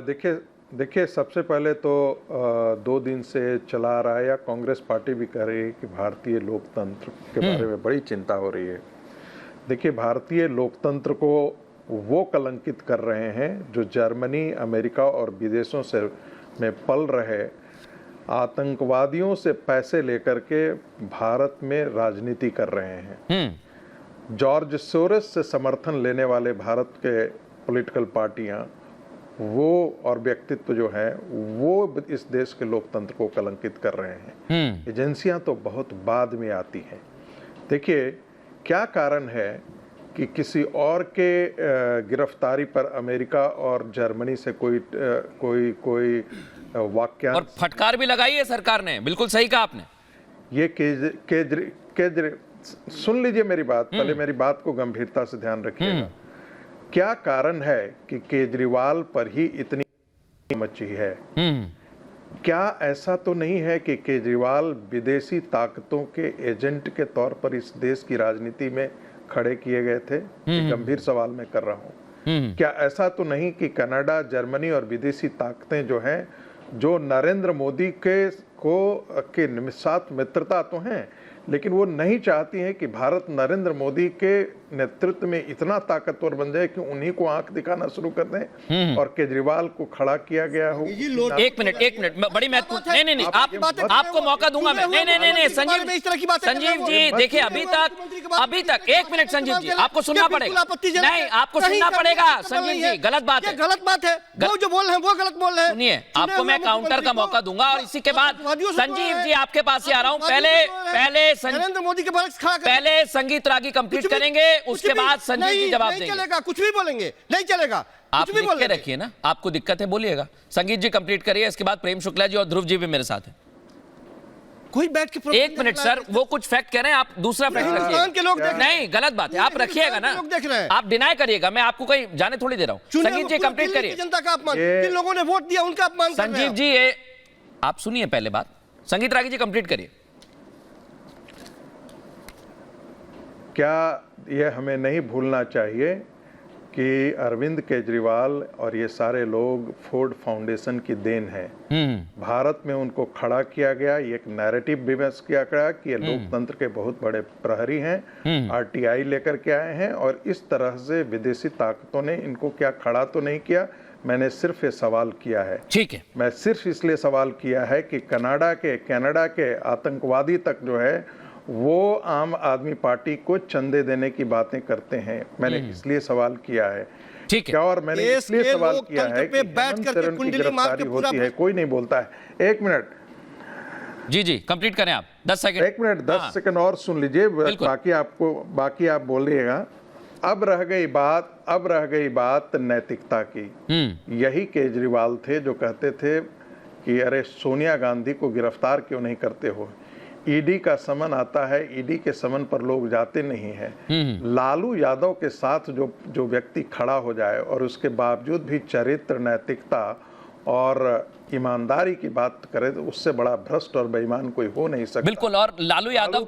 देखिए देखिए सबसे पहले तो 2 दिन से चला आ रहा है या कांग्रेस पार्टी भी कह रही है कि भारतीय लोकतंत्र के बारे में बड़ी चिंता हो रही है। देखिए भारतीय लोकतंत्र को वो कलंकित कर रहे हैं जो जर्मनी, अमेरिका और विदेशों से में पल रहे आतंकवादियों से पैसे लेकर के भारत में राजनीति कर रहे हैं। जॉर्ज सोरोस से समर्थन लेने वाले भारत के पॉलिटिकल पार्टियां वो और व्यक्तित्व जो है वो इस देश के लोकतंत्र को कलंकित कर रहे हैं। एजेंसियां तो बहुत बाद में आती हैं। देखिए क्या कारण है कि किसी और के गिरफ्तारी पर अमेरिका और जर्मनी से कोई वाक्यांश और फटकार भी लगाई है सरकार ने, बिल्कुल सही कहा आपने। ये सुन लीजिए मेरी बात, पहले मेरी बात को गंभीरता से ध्यान रखिएगा। क्या कारण है कि केजरीवाल पर ही इतनी मची है? क्या ऐसा तो नहीं है कि केजरीवाल विदेशी ताकतों के एजेंट के तौर पर इस देश की राजनीति में खड़े किए गए थे? गंभीर सवाल मैं कर रहा हूं। क्या ऐसा तो नहीं कि कनाडा, जर्मनी और विदेशी ताकतें जो हैं, जो नरेंद्र मोदी के साथ मित्रता तो हैं, लेकिन वो नहीं चाहती हैं कि भारत नरेंद्र मोदी के नेतृत्व में इतना ताकतवर बन जाए कि उन्हीं को आंख दिखाना शुरू कर दें और केजरीवाल को खड़ा किया गया हो। एक मिनट बड़ी महत्वपूर्ण नहीं आपको मौका दूंगा मैं। नहीं संजीव जी देखिए अभी तक 1 मिनट संजीव जी आपको सुनना पड़ेगा। नहीं आपको सुनना पड़ेगा संजीव जी, गलत बात है वो जो बोल रहे हैं वो गलत बोल रहे हैं। सुनिए आपको मैं काउंटर का मौका दूंगा और इसी के बाद संजीव जी आपके पास ही आ रहा हूं। पहले नरेंद्र मोदी के बारे में पहले संगीत रागी कंप्लीट करेंगे, उसके बाद संजीव जी जवाब देंगे। चलेगा, कुछ भी बोलेंगे, नहीं चलेगा। आप लिख के रखिए ना, आपको दिक्कत है बोलिएगा। संगीत जी कंप्लीट करिए, इसके बाद प्रेम शुक्ला जी और ध्रुव जी भी मेरे साथ हैं। कोई बैठ के 1 मिनट सर, वो कुछ फैक्ट कह रहे हैं, आप दूसरा फैक्ट रखिए। नहीं गलत बात है, आप रखिएगा ना, आप डिनाई करिएगा, मैं आपको कहीं जाने थोड़ी दे रहा हूँ। संगीत जी कंप्लीट करिए। जनता का अपमान, जिन लोगों ने वोट दिया उनका अपमान। संजीव जी ये आप सुनिए पहले बात, संगीत रागी जी कंप्लीट करिए। क्या यह हमें नहीं भूलना चाहिए कि अरविंद केजरीवाल और ये सारे लोग फोर्ड फाउंडेशन की देन है। भारत में उनको खड़ा किया गया, ये एक नैरेटिव विमर्श किया गया कि ये लोकतंत्र के बहुत बड़े प्रहरी हैं, आरटीआई लेकर के आए हैं और इस तरह से विदेशी ताकतों ने इनको क्या खड़ा तो नहीं किया। मैंने सिर्फ ये सवाल किया है, ठीक है, मैं सिर्फ इसलिए सवाल किया है कि कनाडा के आतंकवादी तक जो है वो आम आदमी पार्टी को चंदे देने की बातें करते हैं। मैंने इसलिए सवाल किया है। ठीक है, क्या और मैंने इसलिए सवाल किया है कि हेमंत सोरेन की गिरफ्तारी होती है, कोई नहीं बोलता है। 1 मिनट जी कंप्लीट करें आप, 10 सेकंड। 1 मिनट 10 सेकंड और सुन लीजिए, बाकी आप बोलिएगा। अब रह गई बात नैतिकता की। यही केजरीवाल थे जो कहते थे कि अरे सोनिया गांधी को गिरफ्तार क्यों नहीं करते हो। ईडी का समन आता है, ईडी के समन पर लोग जाते नहीं हैं। लालू यादव के साथ जो व्यक्ति खड़ा हो जाए और उसके बावजूद भी चरित्र, नैतिकता और ईमानदारी की बात करे तो उससे बड़ा भ्रष्ट और बेईमान कोई हो नहीं सकता। बिल्कुल, और लालू यादव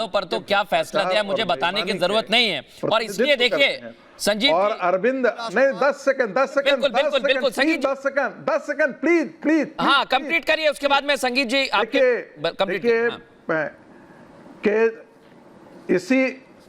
पर तो क्या फैसला दिया मुझे बताने की जरूरत नहीं है। और इसलिए देखिए संजीव और अरविंद नहीं 10 सेकंड बिल्कुल संगीत 10 सेकंड प्लीज हाँ कंप्लीट करिए, उसके बाद मैं संगीत जी आपके कंप्लीट के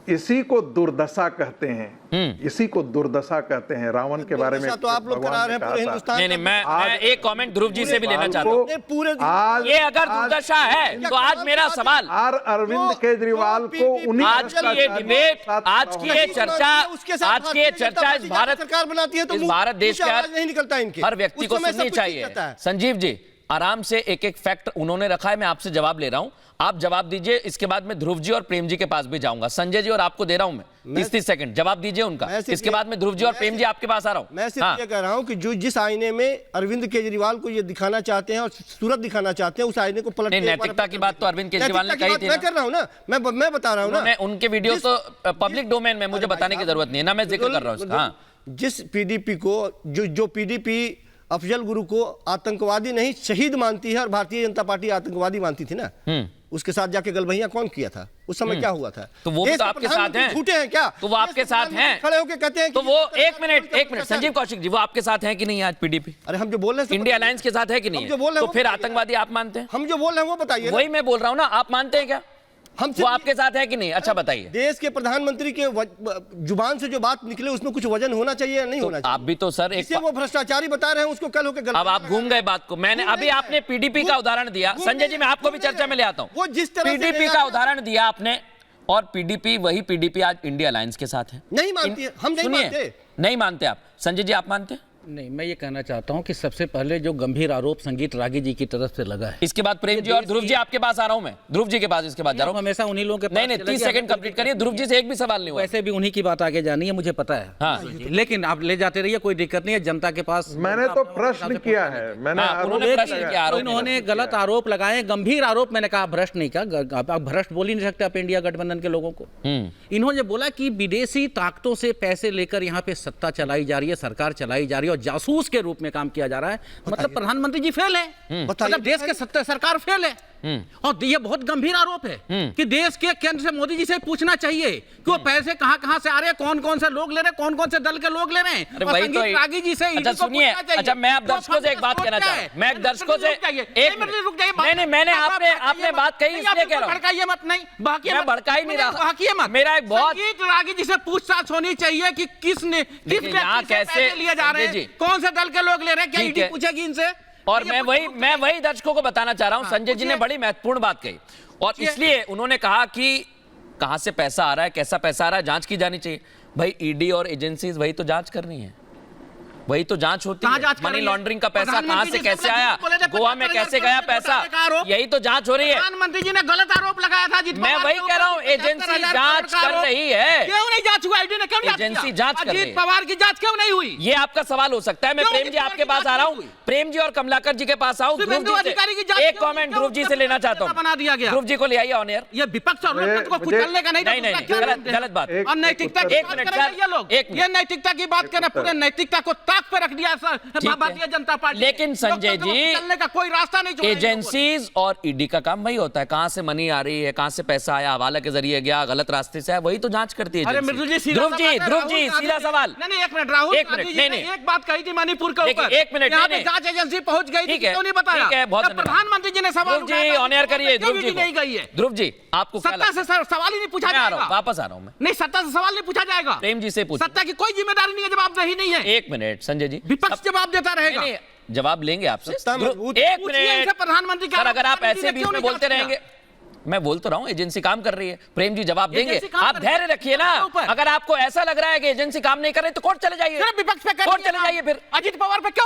इसी को दुर्दशा कहते हैं, इसी को दुर्दशा कहते हैं। रावण के बारे में तो आप लोग करा रहे हैं पूरे हिंदुस्तान। नहीं मैं एक कमेंट ध्रुव जी से भी लेना चाहता हूं। ये अगर दुर्दशा है तो आज मेरा सवाल अरविंद केजरीवाल को आज की ये डिबेट, आज की ये चर्चा इस भारत सरकार बनाती है तो इस भारत देश के नहीं निकलता इनके, हर व्यक्ति को सुननी चाहिए। संजीव जी आराम से एक फैक्ट उन्होंने रखा है, मैं आपसे जवाब ले रहा हूं, आप जवाब दीजिए। इसके बाद मैं ध्रुव जी और प्रेम जी के पास भी जाऊंगा। संजय जी और आपको दे रहा हूं मैं 30 सेकंड, जवाब दीजिए उनका। इसके बाद मैं ध्रुव जी और प्रेम जी आपके पास आ रहा हूं। मैं सिर्फ ये कह रहा हूं कि जिस आईने में अरविंद केजरीवाल को ये दिखाना चाहते हैं और सूरत दिखाना चाहते हैं, उस आईने को पलट नैतिकता की बात तो अरविंद केजरीवाल ने कही थी। मैं कर रहा हूं ना, मैं बता रहा हूं ना, उनके वीडियो तो पब्लिक डोमेन में, मुझे बताने की जरूरत नहीं है ना, मैं जिक्र कर रहा हूं। जिस पीडीपी को जो पीडीपी अफजल गुरु को आतंकवादी नहीं शहीद मानती है और भारतीय जनता पार्टी आतंकवादी मानती थी ना, उसके साथ जाके गलबहियां कौन किया था? उस समय क्या हुआ था? तो वो भी देश तो के आपके साथ प्रधानमंत्री हैं। झूठे हैं क्या? तो वो आपके देश के साथ हैं। प्रधानमंत्री खड़े होकर कहते हैं तो कि वो ये एक मिनट संजीव कौशिक जी, वो आपके साथ हैं कि नहीं आज पीडीपी? अरे हम जो बोल रहे हैं इंडिया अलायंस के साथ है कि नहीं हम जो बोल रहे हैं तो वो फिर बताइए। आतंकवादी आप मानते हैं? हम जो बोल रहे हैं वो बताइए ना। वही मैं बोल रहा हूं ना, आप मानते हैं क्या हम वो आपके साथ है कि नहीं? अच्छा बताइए। देश के प्रधानमंत्री के जुबान से जो बात निकले उसमें कुछ वजन होना चाहिए या नहीं होना चाहिए? आप भी तो सर जिसे वो भ्रष्टाचारी बता रहे हैं उसको कल होकर अब आप घूम गए बात को। मैंने अभी आपने पीडीपी का उदाहरण दिया। संजय जी मैं आपको भी चर्चा में ले आता हूं। वो जिस तरह से पीडीपी का उदाहरण दिया आपने, और पीडीपी वही पीडीपी आज इंडिया अलायंस के साथ है। नहीं मानती है, हम नहीं सुनिए, मानते। नहीं मानते आप। संजय जी आप मानते हैं? नहीं, मैं ये कहना चाहता हूं कि सबसे पहले जो गंभीर आरोप संगीत रागी जी की तरफ से लगा है, इसके बाद प्रेम जी और ध्रुव जी आपके पास आ रहा हूं मैं। ध्रुव जी के पास इसके बाद जा रहा हूं। हमेशा उन्हीं लोगों के नहीं नहीं, 30 सेकंड कंप्लीट करिए। ध्रुव जी से एक भी सवाल नहीं हुआ। वैसे भी उन्हीं की बात आगे जानी है, मुझे पता है। हाँ। लेकिन आप ले जाते रहिए, कोई दिक्कत नहीं है। जनता के पास मैंने तो प्रश्न किया है, मैंने हाँ, आरोप उन्होंने प्रश्न लगाया। किया, आरोप तो इन्होंने गलत आरोप लगाए, गंभीर आरोप। मैंने कहा भ्रष्ट नहीं कहा, आप भ्रष्ट बोल ही नहीं सकते आप इंडिया गठबंधन के लोगों को। इन्होंने बोला कि विदेशी ताकतों से पैसे लेकर यहाँ पे सत्ता चलाई जा रही है, सरकार चलाई जा रही है और जासूस के रूप में काम किया जा रहा है। मतलब प्रधानमंत्री जी फेल है, मतलब देश के सत्ता सरकार फेल है। और ये बहुत गंभीर आरोप है कि देश के केंद्र से मोदी जी से पूछना चाहिए कि वो पैसे कहां से आ रहे हैं, कौन कौन से लोग ले रहे हैं, कौन कौन से दल के लोग ले रहे हैं। अरे वही तो रागी जी से अच्छा सुनिए, अच्छा मैं आप दर्शकों से एक बात कहना चाह रहा हूं। मैं दर्शकों से एक मिनट रुक जाइए। नहीं नहीं, मैंने आपने बात कही इसलिए कह रहा हूं। भड़काइए मत। नहीं मैं भड़का ही नहीं रहा। भड़काइए मत। मेरा एक बहुत संगीत रागी जी से पूछताछ होनी चाहिए कि किसने किस यहाँ व्यक्ति से कैसे पैसे लिए जा रहे संजय हैं, जी, कौन से दल के लोग ले रहे हैं, क्या ठीक ईडी है। पूछेगी इनसे? और मैं वही दर्शकों को बताना चाह रहा हूं। संजय जी ने बड़ी महत्वपूर्ण बात कही और इसलिए उन्होंने कहा कि कहां से पैसा आ रहा है, कैसा पैसा आ रहा है, जांच की जानी चाहिए। भाई ईडी और एजेंसीज वही तो जांच कर रही है, वही तो जांच होती है। मनी लॉन्ड्रिंग का पैसा कहां से कैसे आया, गोवा में कैसे गया पैसा, यही तो जांच हो रही है। प्रधानमंत्री जी ने गलत आरोप लगाया था। मैं वही कह रहा हूं, एजेंसी जांच कर रही है। क्यों नहीं जांच हुआ? ईडी ने क्यों नहीं एजेंसी जांच कर रही है। अजीत पवार की जांच क्यों नहीं हुई? ये आपका सवाल हो सकता है। मैं प्रेम जी आपके पास आ रहा हूं, प्रेम जी और कमलाकर जी के पास आऊं। ध्रुव जी से एक कमेंट ध्रुव जी से लेना चाहता बना हूं। दिया गया। ध्रुव जी को ले आइए ऑन एयर। ये विपक्ष और लोकतंत्र को कुचलने का नहीं नहीं, गलत बात। और नैतिकता की एक बात मिनट कर रहे हैं सर, ये लोग। एक मिनट। ये नैतिकता की बात कर रहे हैं, पूरे नैतिकता को ताक पे रख दिया भारतीय जनता पार्टी। लेकिन संजय जी, चलने का कोई रास्ता नहीं छोड़ा। एजेंसीज और ईडी का काम वही होता है, कहां से मनी आ रही है, कहां से पैसा आया, हवाला के जरिए गया, गलत रास्ते से आया, वही तो जांच करती है। अरे मृदुल जी, ध्रुव जी सीधा सवाल। नहीं एक मिनट राहुल, एक मिनट, नहीं एक बात कही थी मणिपुर के ऊपर, एक मिनट, यहाँ पे जांच एजेंसी पहुंच गई थी, क्यों नहीं बताया? ठीक है, बहुत धन्यवाद। प्रधानमंत्री जी ने सवाल ध्रुव जी ऑन एयर करिए। ध्रुव जी नहीं गई है। ध्रुव जी आपको सत्ता से सवाल ही नहीं पूछा जाएगा। वापस आ रहा हूं मैं। नहीं, सत्ता से सवाल नहीं पूछा जाएगा। प्रेम जी से पूछ। सत्ता की कोई जिम्मेदारी नहीं है, जवाबदेही नहीं है। एक मिनट संजय जी, विपक्ष जवाब देता रहेगा। जवाब लेंगे आपसे। सत्ता मजबूत- एक पूछिए इनसे, मिनट प्रधानमंत्री सर, अगर आप ऐसे बीच क्यों में नहीं बोलते जांच किया? रहेंगे, मैं बोल तो रहा हूं एजेंसी काम कर रही है। प्रेम जी जवाब देंगे, एजेंसी काम आप कर रही है। धैर्य रखिए ना। ऊपर। अगर आपको ऐसा लग रहा है कि एजेंसी काम नहीं कर रही तो कोर्ट चले जाइए, विपक्ष पे कोर्ट चले जाइए। फिर अजीत पवार पे क्यों